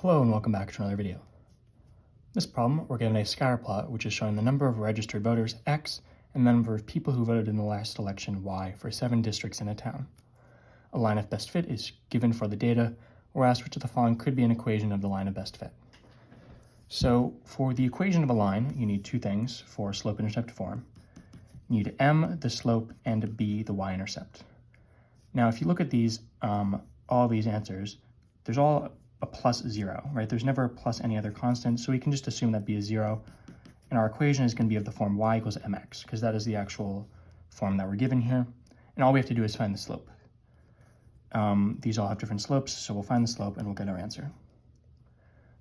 Hello and welcome back to another video. In this problem, we're given a scatter plot which is showing the number of registered voters, X, and the number of people who voted in the last election, Y, for 7 districts in a town. A line of best fit is given for the data. We're asked which of the following could be an equation of the line of best fit. So for the equation of a line, you need two things for slope-intercept form. You need m, the slope, and b, the y-intercept. Now, if you look at these, all these answers, there's all a plus 0, right? There's never a plus any other constant, so we can just assume that b is 0, and our equation is going to be of the form y equals mx, because that is the actual form that we're given here, and all we have to do is find the slope. These all have different slopes, so we'll find the slope and we'll get our answer.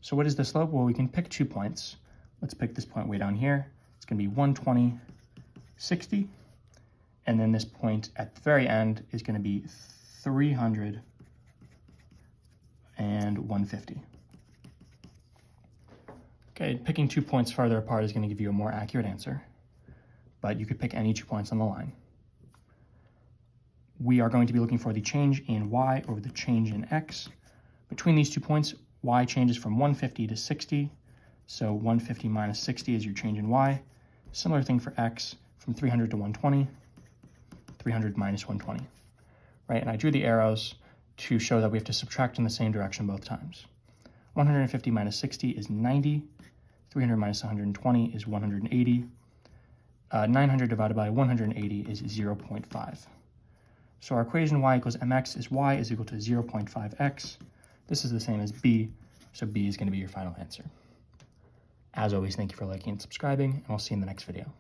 So what is the slope? Well, we can pick 2 points. Let's pick this point way down here. It's going to be 120, 60, and then this point at the very end is going to be 300 and 150. Okay, picking 2 points farther apart is going to give you a more accurate answer, but you could pick any 2 points on the line. We are going to be looking for the change in y over the change in x. Between these 2 points, y changes from 150 to 60, so 150 minus 60 is your change in y. Similar thing for x, from 300 to 120, 300 minus 120, right? And I drew the arrows to show that we have to subtract in the same direction both times. 150 minus 60 is 90, 300 minus 120 is 180, 900 divided by 180 is 0.5. So our equation y equals mx is y is equal to 0.5x. This is the same as b, so b is going to be your final answer. As always, thank you for liking and subscribing, and I'll see you in the next video.